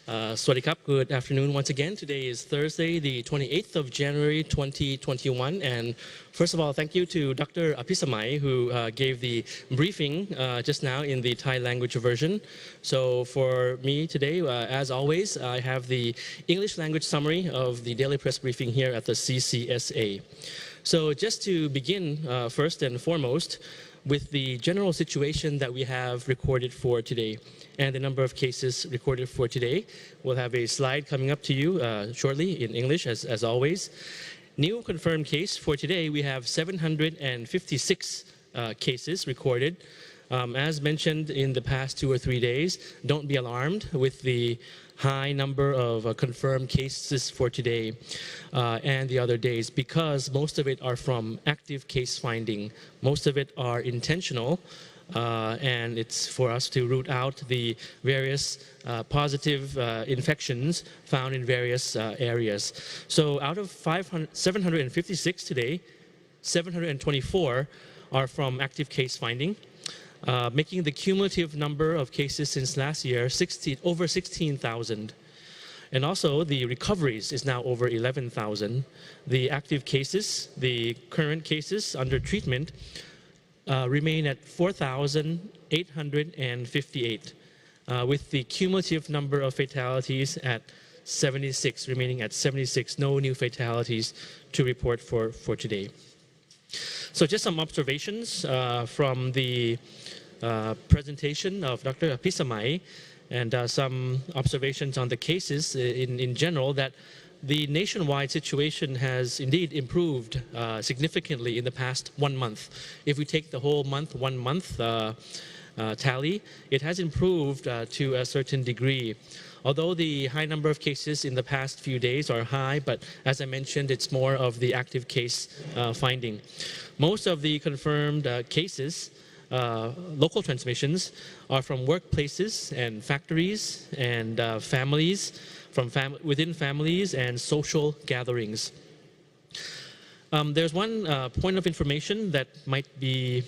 Swadikap, good afternoon once again. Today is Thursday, the 28th of January, 2021. And first of all, thank you to Dr. Apisamai, who gave the briefing just now in the Thai language version. So for me today, as always, I have the English language summary of the daily press briefing here at the CCSA. So just to begin first and foremost, with the general situation that we have recorded for today and the number of cases recorded for today. We'll have a slide coming up to you shortly in English as always. New confirmed case for today, we have 756 cases recorded. As mentioned in the past 2 or 3 days, don't be alarmed with the high number of confirmed cases for today and the other days, because most of it are from active case finding. Most of it are intentional, and it's for us to root out the various positive infections found in various areas. So out of 756 today, 724 are from active case finding. Making the cumulative number of cases since last year over 16,000. And also the recoveries is now over 11,000. The active cases, the current cases under treatment remain at 4,858, with the cumulative number of fatalities at 76, remaining at 76. No new fatalities to report for today. So just some observations from the presentation of Dr. Apisamai, and some observations on the cases in general, that the nationwide situation has indeed improved significantly in the past 1 month. If we take the whole month, 1 month tally, it has improved to a certain degree. Although the high number of cases in the past few days are high, but as I mentioned, it's more of the active case finding. Most of the confirmed cases, local transmissions, are from workplaces and factories and families, from within families and social gatherings. There's one point of information that might be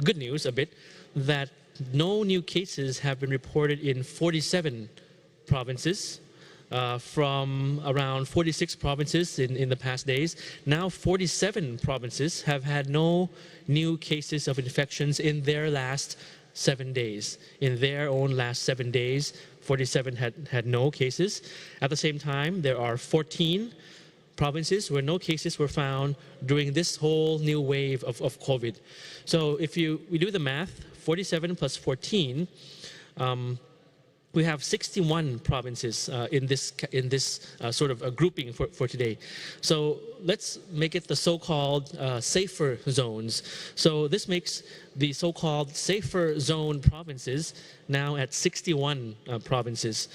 good news a bit, that no new cases have been reported in 47 provinces, from around 46 provinces in the past days. Now 47 provinces have had no new cases of infections in their last 7 days. In their own last 7 days, 47 had no cases. At the same time, there are 14 provinces where no cases were found during this whole new wave of COVID. So if we do the math, 47 plus 14, we have 61 provinces in this sort of a grouping for today. So let's make it the so-called safer zones. So this makes the so-called safer zone provinces now at 61 provinces.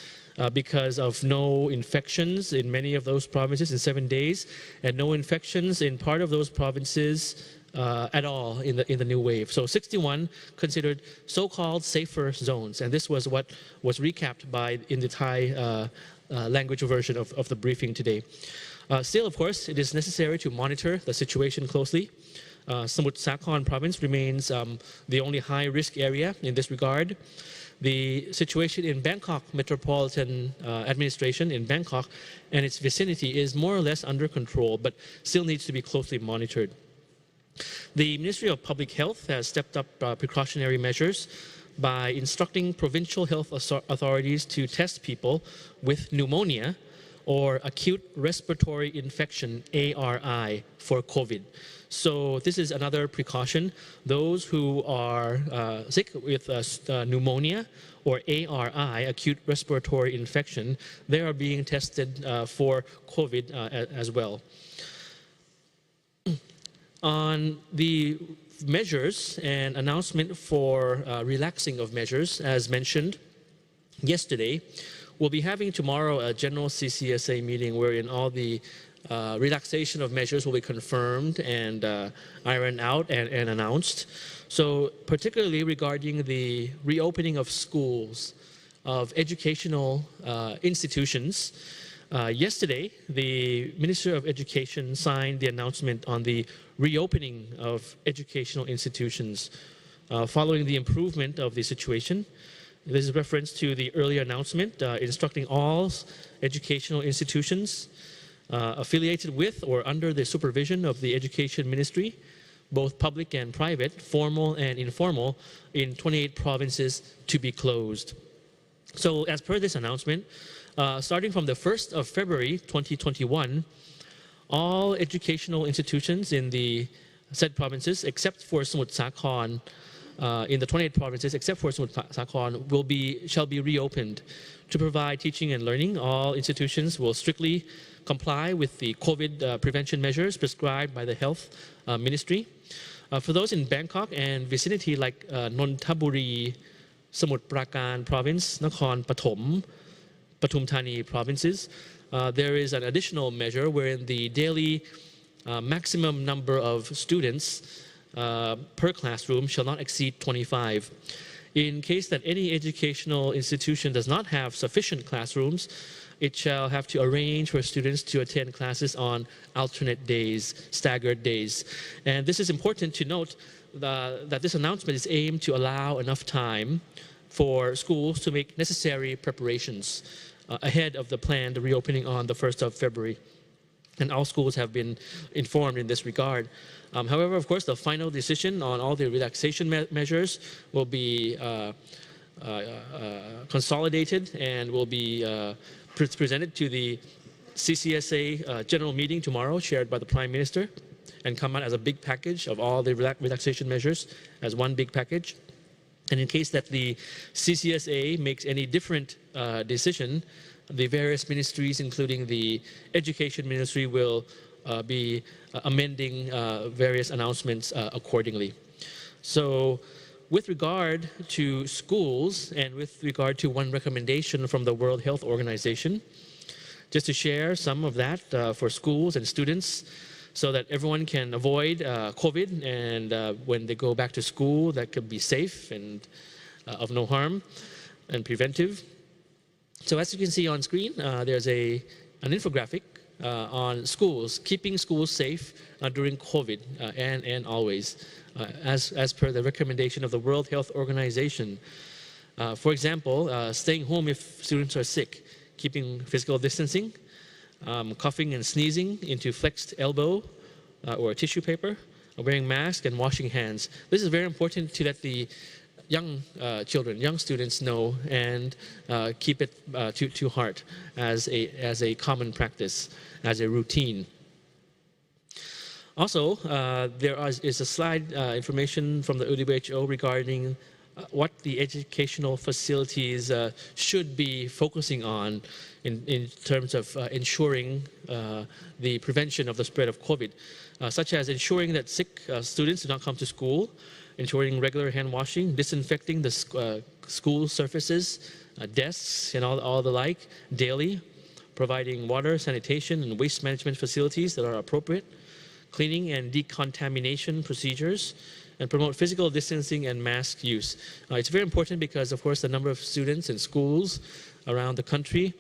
Because of no infections in many of those provinces in 7 days, and no infections in part of those provinces at all in the new wave. So 61 considered so-called safer zones, and this was what was recapped in the Thai language version of the briefing today. Still, of course, it is necessary to monitor the situation closely. Samut Sakhon province remains the only high-risk area in this regard. The situation in Bangkok Metropolitan Administration in Bangkok and its vicinity is more or less under control, but still needs to be closely monitored. The Ministry of Public Health has stepped up precautionary measures by instructing provincial health authorities to test people with pneumonia or acute respiratory infection, ARI, for COVID. So this is another precaution. Those who are sick with pneumonia or ARI, acute respiratory infection, they are being tested for COVID as well. On the measures and announcement for relaxing of measures, as mentioned yesterday, we'll be having tomorrow a general CCSA meeting wherein all the relaxation of measures will be confirmed and ironed out and announced. So particularly regarding the reopening of schools, of educational institutions, yesterday the Minister of Education signed the announcement on the reopening of educational institutions following the improvement of the situation. This is reference to the earlier announcement instructing all educational institutions affiliated with or under the supervision of the Education Ministry, both public and private, formal and informal, in 28 provinces to be closed. So as per this announcement, starting from the 1st of February 2021, all educational institutions in the said provinces, except for Samut Sakhon, in the 28 provinces, except for Samut Sakhon, shall be reopened. To provide teaching and learning, all institutions will strictly comply with the COVID prevention measures prescribed by the Health Ministry. For those in Bangkok and vicinity like Nonthaburi, Samut Prakan province, Nakhon Pathom, Pathum Thani provinces, there is an additional measure wherein the daily maximum number of students per classroom shall not exceed 25. In case that any educational institution does not have sufficient classrooms, it shall have to arrange for students to attend classes on alternate days, staggered days. And this is important to note that this announcement is aimed to allow enough time for schools to make necessary preparations ahead of the planned reopening on the 1st of February. And all schools have been informed in this regard. However, of course, the final decision on all the relaxation measures will be consolidated and will be presented to the CCSA general meeting tomorrow, chaired by the Prime Minister, and come out as a big package of all the relaxation measures as one big package. And in case that the CCSA makes any different decision, the various ministries, including the Education Ministry, will be amending various announcements accordingly. So with regard to schools and with regard to one recommendation from the World Health Organization, just to share some of that for schools and students so that everyone can avoid COVID, and when they go back to school, that could be safe and of no harm and preventive. So as you can see on screen, there's an infographic on schools, keeping schools safe during COVID and always, as per the recommendation of the World Health Organization. For example, staying home if students are sick, keeping physical distancing, coughing and sneezing into flexed elbow or tissue paper, wearing masks and washing hands. This is very important to let the young children, young students know and keep it to heart as a common practice, as a routine. Also, there is a slide information from the WHO regarding what the educational facilities should be focusing on in terms of ensuring the prevention of the spread of COVID, such as ensuring that sick students do not come to school, ensuring regular hand washing, disinfecting the school surfaces, desks, and all the like daily, providing water, sanitation, and waste management facilities that are appropriate, cleaning and decontamination procedures, and promote physical distancing and mask use. It's very important because, of course, the number of students in schools around the country,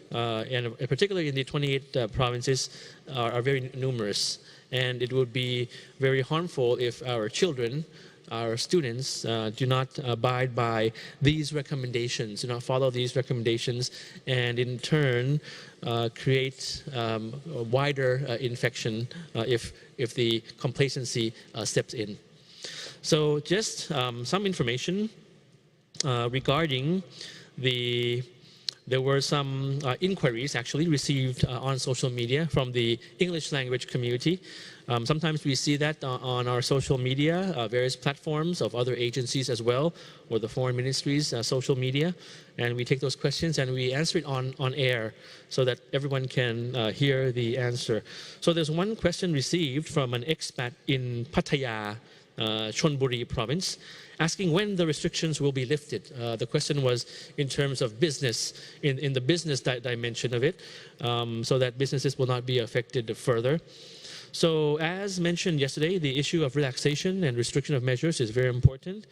and particularly in the 28 provinces, are very numerous. And it would be very harmful if our children, our students, do not abide by these recommendations, do not follow these recommendations, and in turn create a wider infection if the complacency steps in. So just some information regarding there were some inquiries actually received on social media from the English language community. Sometimes we see that on our social media, various platforms of other agencies as well, or the foreign ministries' social media, and we take those questions and we answer it on air so that everyone can hear the answer. So there's one question received from an expat in Pattaya, Chonburi province, asking when the restrictions will be lifted. The question was in terms of business, in the business dimension of it, so that businesses will not be affected further. So as mentioned yesterday, the issue of relaxation and restriction of measures is very important.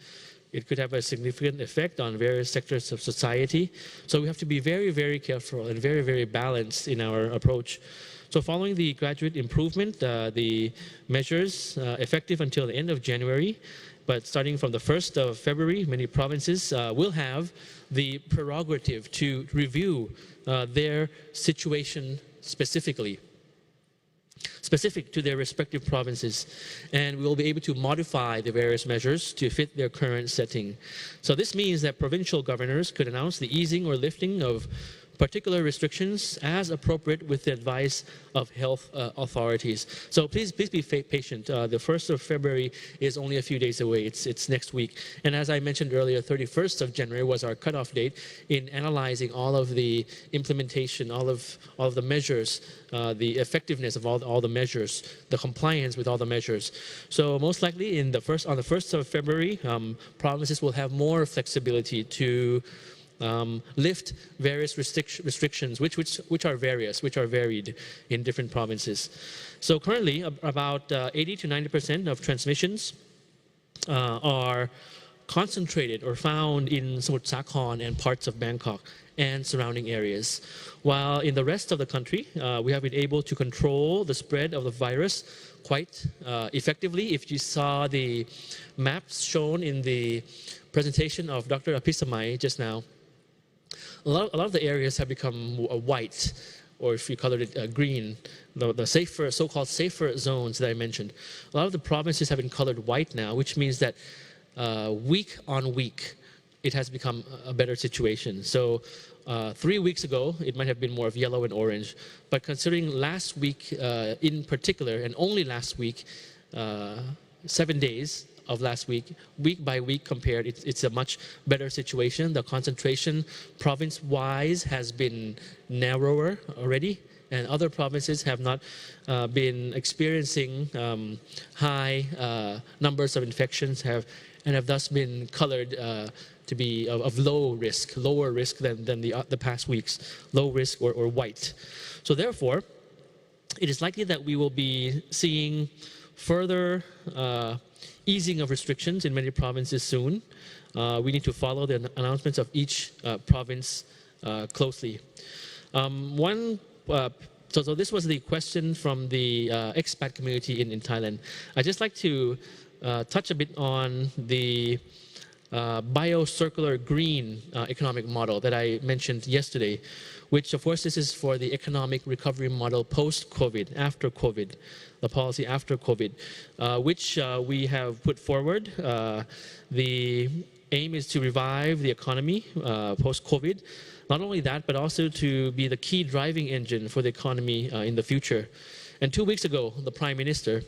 It could have a significant effect on various sectors of society. So we have to be very, very careful and very, very balanced in our approach. So following the graduate improvement, the measures effective until the end of January, but starting from the 1st of February, many provinces will have the prerogative to review their situation specific to their respective provinces, and we will be able to modify the various measures to fit their current setting. So this means that provincial governors could announce the easing or lifting of particular restrictions as appropriate with the advice of health authorities. So please be patient. The 1st of February is only a few days away. It's next week. And as I mentioned earlier, 31st of January was our cutoff date in analyzing all of the implementation, all of the measures, the effectiveness of all the measures, the compliance with all the measures. So most likely on the 1st of February, provinces will have more flexibility to lift various restrictions, which are varied in different provinces. So currently, about 80 to 90% of transmissions are concentrated or found in Samut Sakhon and parts of Bangkok and surrounding areas. While in the rest of the country, we have been able to control the spread of the virus quite effectively. If you saw the maps shown in the presentation of Dr. Apisamai just now, a lot of the areas have become white, or if you colored it green, the safer, so-called safer zones that I mentioned. A lot of the provinces have been colored white now, which means that week on week, it has become a better situation. So 3 weeks ago, it might have been more of yellow and orange, but considering last week in particular, and only last week, 7 days of last week by week compared, it's a much better situation. The concentration province-wise has been narrower already, and other provinces have not been experiencing high numbers of infections and have thus been colored to be of lower risk than the past weeks, low risk or white. So therefore, it is likely that we will be seeing further easing of restrictions in many provinces soon. We need to follow the announcements of each province closely. So this was the question from the expat community in Thailand. I'd just like to touch a bit on the biocircular green economic model that I mentioned yesterday, which of course this is for the economic recovery model post-COVID, after COVID, the policy after COVID, which we have put forward. The aim is to revive the economy post-COVID. Not only that, but also to be the key driving engine for the economy in the future. And 2 weeks ago, the Prime Minister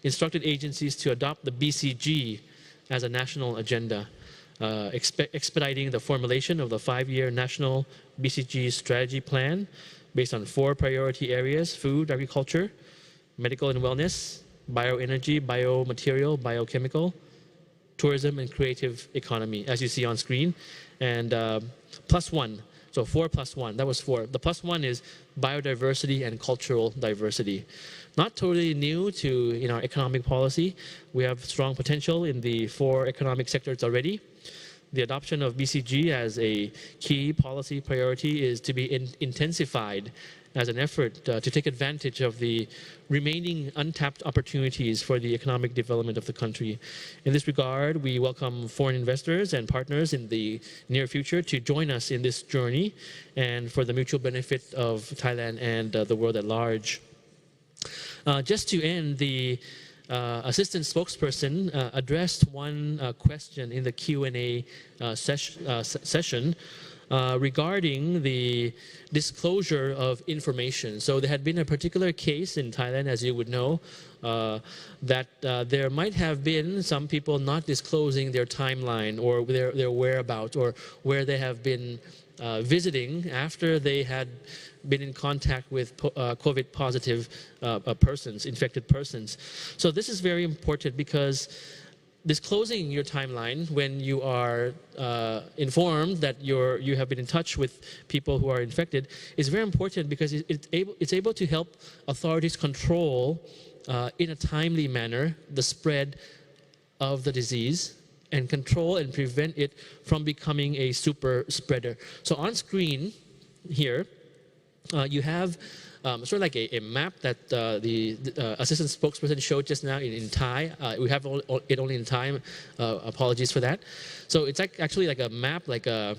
instructed agencies to adopt the BCG as a national agenda, expediting the formulation of the 5-year national BCG strategy plan based on 4 priority areas: food, agriculture, medical and wellness, bioenergy, biomaterial, biochemical, tourism, and creative economy, as you see on screen. And +1, so 4 + 1, that was 4. The +1 is biodiversity and cultural diversity. Not totally new in our economic policy. We have strong potential in the 4 economic sectors already. The adoption of BCG as a key policy priority is to be intensified as an effort to take advantage of the remaining untapped opportunities for the economic development of the country. In this regard, we welcome foreign investors and partners in the near future to join us in this journey and for the mutual benefit of Thailand and the world at large. Just to end, the assistant spokesperson addressed one question in the Q&A session regarding the disclosure of information. So there had been a particular case in Thailand, as you would know, that there might have been some people not disclosing their timeline or their whereabouts or where they have been visiting after they had been in contact with COVID positive persons, infected persons. So this is very important because disclosing your timeline when you are informed that you have been in touch with people who are infected is very important because it's able to help authorities control in a timely manner the spread of the disease and control and prevent it from becoming a super spreader. So on screen here, you have sort of like a map that the assistant spokesperson showed just now in Thai. We have it only in Thai. Apologies for that. So it's actually like a map, like a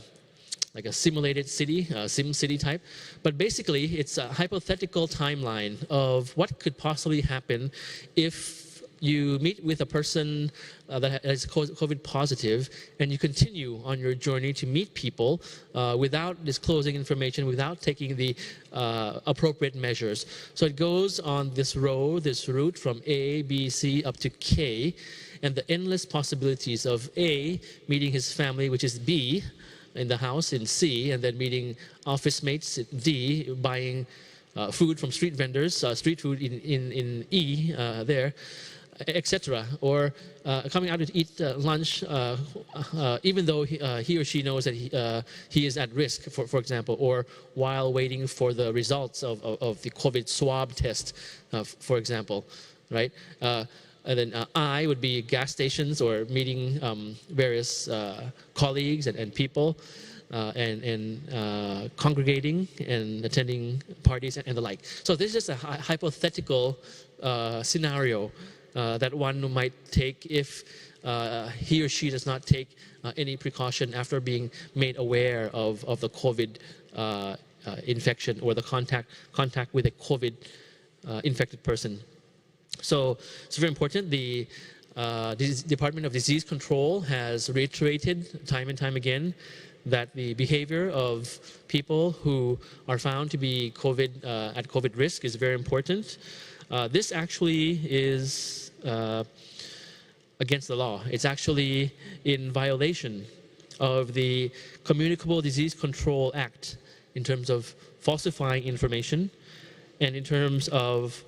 simulated city, sim city type. But basically, it's a hypothetical timeline of what could possibly happen if you meet with a person that is COVID positive and you continue on your journey to meet people without disclosing information, without taking the appropriate measures. So it goes on this route from A, B, C up to K, and the endless possibilities of A, meeting his family, which is B, in the house in C, and then meeting office mates in D, buying food from street vendors, street food in E there, etc. Or coming out to eat lunch, even though he or she knows that he is at risk, for example, or while waiting for the results of the COVID swab test, for example, right? And then I would be gas stations or meeting various colleagues and people and congregating and attending parties and the like. So this is just a hypothetical scenario that one might take if he or she does not take any precaution after being made aware of the COVID infection or the contact with a COVID infected person. So it's very important. The Department of Disease Control has reiterated time and time again that the behavior of people who are found to be at COVID risk is very important. This actually is against the law. It's actually in violation of the Communicable Disease Control Act in terms of falsifying information and in terms of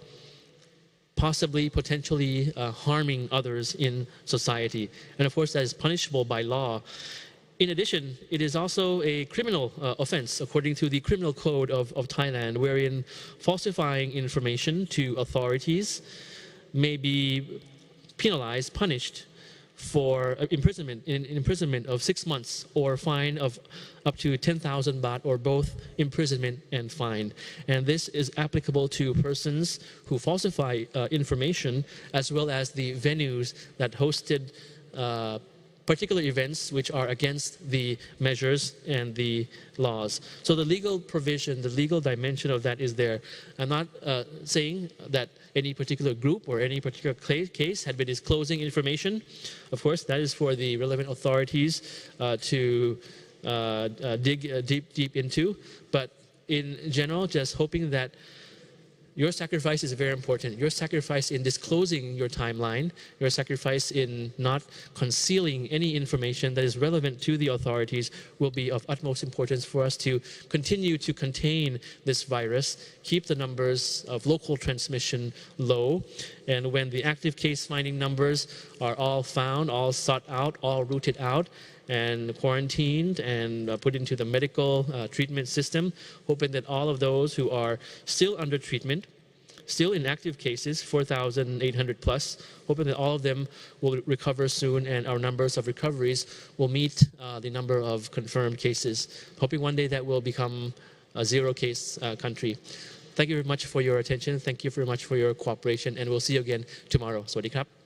possibly, potentially harming others in society. And of course, that is punishable by law. In addition, it is also a criminal offense according to the criminal code of Thailand, wherein falsifying information to authorities may be penalized, punished for imprisonment of 6 months or fine of up to 10,000 baht or both imprisonment and fine. And this is applicable to persons who falsify information as well as the venues that hosted particular events which are against the measures and the laws. So the legal provision, the legal dimension of that is there. I'm not saying that any particular group or any particular case had been disclosing information. Of course, that is for the relevant authorities to dig deep into. But in general, just hoping that your sacrifice is very important. Your sacrifice in disclosing your timeline, your sacrifice in not concealing any information that is relevant to the authorities will be of utmost importance for us to continue to contain this virus, keep the numbers of local transmission low, and when the active case finding numbers are all found, all sought out, all rooted out, and quarantined and put into the medical treatment system, hoping that all of those who are still under treatment, still in active cases, 4,800 plus, hoping that all of them will recover soon and our numbers of recoveries will meet the number of confirmed cases, hoping one day that will become a zero-case country. Thank you very much for your attention. Thank you very much for your cooperation, and we'll see you again tomorrow. สวัสดีครับ